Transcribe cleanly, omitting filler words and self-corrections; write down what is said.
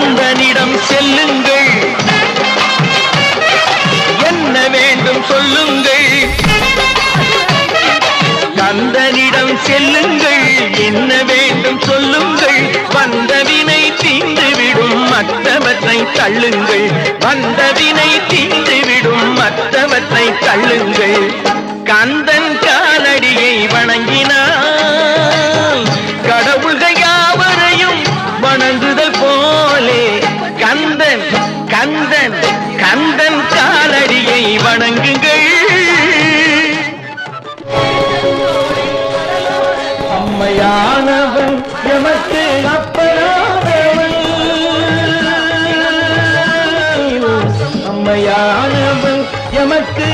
கந்தனிடம் செல்லுங்கள், என்ன வேண்டும் சொல்லுங்கள். கந்தனிடம் செல்லுங்கள், என்ன வேண்டும் சொல்லுங்கள். வந்தவினை தீர்ந்துவிடும் மற்றவற்றை தள்ளுங்கள், வந்தவினை தீர்ந்துவிடும் மற்றவற்றை தள்ளுங்கள். கந்தன் காலடியை வணங்கினான் கடவுள்கள் யாவரையும் வணங்குதல் போலே. கந்தன் கந்தன் கந்தன் காலடியை வணங்குங்கள். அம்மையானவன் எமக்கு அப்பனானவன், அம்மையானவன் எமக்கு